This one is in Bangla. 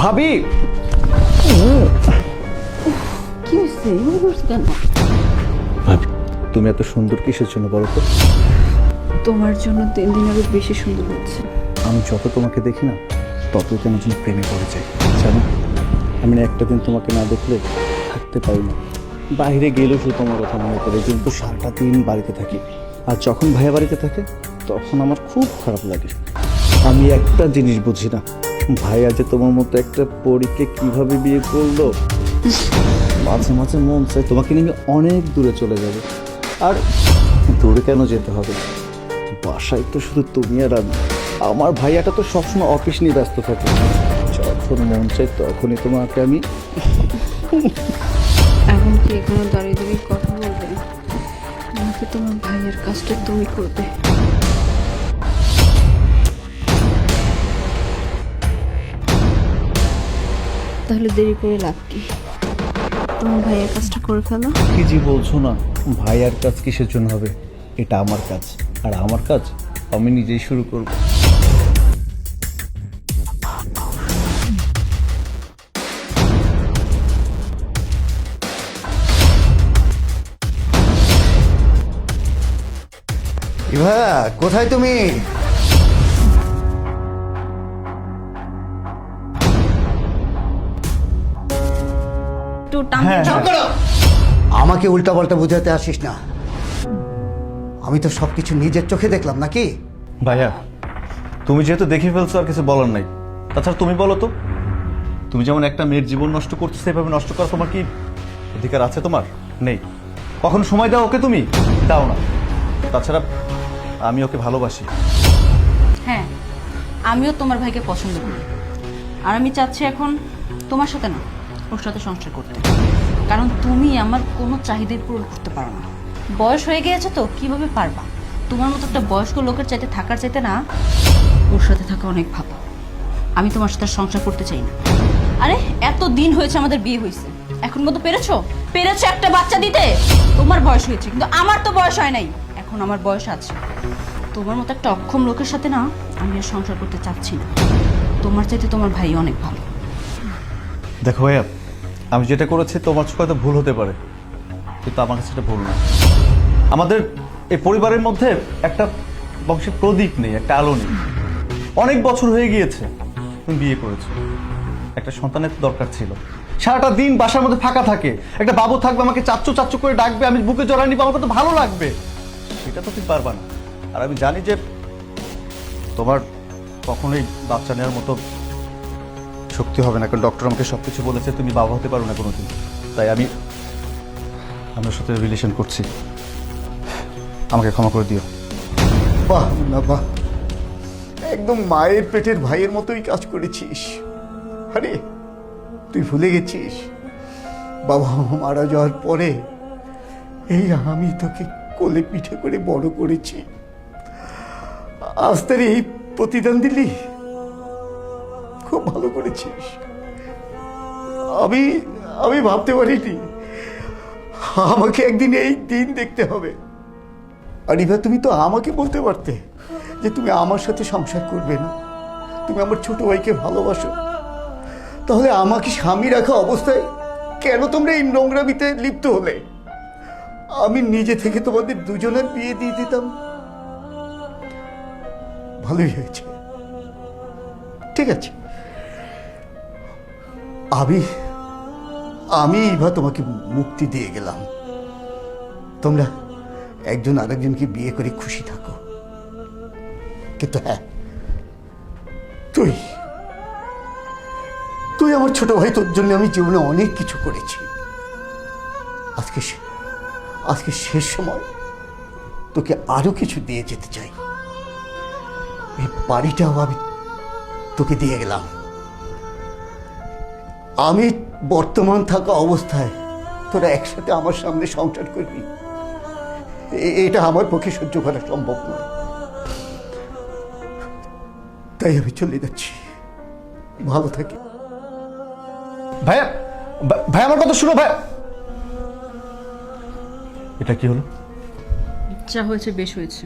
ভাবি কি হয়েছে এমন করছো কেন? ভাবি তুমি এত সুন্দর কিসের জন্য বলো তো? তোমার জন্য দিন দিন আরো বেশি সুন্দর হচ্ছে। আমি যত তোমাকে দেখি না ততই কেন যেন প্রেমে পড়ে যাই জানো। আমি না একটা দিন তোমাকে না দেখলে থাকতে পারি না। বাইরে গেলেও শুধু তোমার কথা মনে পড়ে, কিন্তু সারাটা দিন বাড়িতে থাকি। আর যখন ভাইয়া বাড়িতে থাকে তখন আমার খুব খারাপ লাগে। আমি একটা জিনিস বুঝি না, ভাইয়া যে তোমার মতো একটা পরীকে কিভাবে বিয়ে করলো। মাঝে মাঝে মন চাই তোমাকে নিয়ে অনেক দূরে চলে যাবে। আর দূরে কেন যেতে হবে, বাসায় তো শুধু তুমি আর আমি। আমার ভাইয়াটা তো সবসময় অফিস নিয়ে ব্যস্ত থাকে, যখন মন চাই তখনই তোমাকে আমি। এখন কি এখানে দাঁড়িয়ে দাঁড়িয়ে কথা বলবে, নাকি তোমার ভাইয়ের কাজটা তুমি করবে? তাহলে দেরি করে লাভ কি? তোমার ভাইয়ের কাজটা করে ফেলো। কি জি বলছো না, ভাইয়ার কাজ কিসের জন্য হবে? এটা আমার কাজ, আর আমার কাজ আমি নিজেই শুরু করব। ইভা, কোথায় তুমি? একটু টানতে দাও। আমাকে উল্টাপাল্টা বুঝাতে আসিস না। আমি তো সবকিছু নিজের চোখে দেখলাম নাকি? ভাইয়া তুমি যেহেতু দেখে ফেলছো আর কিছু বলার নাই। তাছাড়া তুমি বলো তো, তুমি যেমন একটা মেয়ের জীবন নষ্ট করছো সেভাবে নষ্ট করা তোমার কি অধিকার আছে? তোমার নেই। কখন সময় দাও ওকে? তুমি দাও না। তাছাড়া আমি ওকে ভালোবাসি। হ্যাঁ, আমিও তোমার ভাইকে পছন্দ করি। আর আমি চাচ্ছি এখন তোমার সাথে না, ওর সাথে সংসার করতে। কারণ তুমি আমার কোনো চাহিদাই পূরণ করতে পারো না। বয়স হয়ে গিয়েছে তো, কিভাবে পারবা? তোমার মতো একটা বয়স্ক লোকের চাইতে থাকার চাইতে না ওর সাথে থাকা অনেক ভালো। আমি তোমার সাথে সংসার করতে চাই না। আরে এত দিন হয়েছে আমাদের বিয়ে হয়েছে, এখন মতো পেরেছো একটা বাচ্চা দিতে? তোমার বয়স হয়েছে, কিন্তু আমার তো বয়স হয় নাই। এখন আমার বয়স আছে। তোমার মতো একটা অক্ষম লোকের সাথে না আমি আর সংসার করতে চাচ্ছি না। তোমার চাইতে তোমার ভাই অনেক ভালো। দেখো ভাইয়া, আমি যেটা করেছি তোমার চোখে হয়তো ভুল হতে পারে, কিন্তু আমার কাছে সেটা ভুল না। আমাদের এই পরিবারের মধ্যে একটা বংশের প্রদীপ নেই, একটা আলো নেই। অনেক বছর হয়ে গিয়েছে তুমি বিয়ে করেছো, একটা সন্তানের দরকার ছিল। সারাটা দিন বাসার মধ্যে ফাঁকা থাকে, একটা বাবু থাকবে, আমাকে চাচ্চু চাচ্চু করে ডাকবে, আমি বুকে জড়াই নিবো, আমার কত ভালো লাগবে। সেটা তো তুমি পারবা না। আর আমি জানি যে তোমার কখনোই বাচ্চা নেওয়ার মতো শক্তি হবে না, কারণ ডক্টর আমাকে সবকিছু বলেছে তুমি বাবা হতে পারো না কোনোদিন। তাই আমি আমার সাথে রিলেশন করছি, আমাকে ক্ষমা করে দিও। বাহ না বাহ, একদম মায়ের পেটের ভাইয়ের মতোই কাজ করেছিস। আরে তুই ভুলে গেছিস বাবা মারা যাওয়ার পরে এই আমি তোকে কোলে পিঠে করে বড় করেছি। আজ তার এই প্রতিদান দিলি, খুব ভালো করেছিস। আমি আমি ভাবতে পারিনি আমাকে একদিন এই দিন দেখতে হবে। আর এবার তুমি তো আমাকে বলতে পারতে যে তুমি আমার সাথে সংসার করবে না, তুমি আমার ছোট ভাইকে ভালোবাসো। তাহলে আমাকে স্বামী রাখা অবস্থায় কেন তোমরা এই নোংরামিতে লিপ্ত হলে? আমি নিজে থেকে তোমাদের দুজনের বিয়ে দিয়ে দিতাম। ভালোই হয়েছে, ঠিক আছে। আমি আমি এবার তোমাকে মুক্তি দিয়ে গেলাম। তোমরা একজন আরেকজনকে বিয়ে করে খুশি থাকো। কিন্তু হ্যাঁ, তুই তুই আমার ছোট ভাই, তোর জন্য আমি জীবনে অনেক কিছু করেছি। আজকে শেষ সময় তোকে আরো কিছু দিয়ে যেতে চাই। এই বাড়িটাও আমি তোকে দিয়ে গেলাম। আমি বর্তমান থাকা অবস্থায় তোরা একসাথে আমার সামনে সংসার করবি, এটা আমার পক্ষে সহ্য করা সম্ভব নয়। তাই আমি চলে যাচ্ছি, ভালো থাকি। ভাইয়া, ভাই আমার কথা শুনো। ভাই, এটা কি হলো? যা হয়েছে বেশ হয়েছে।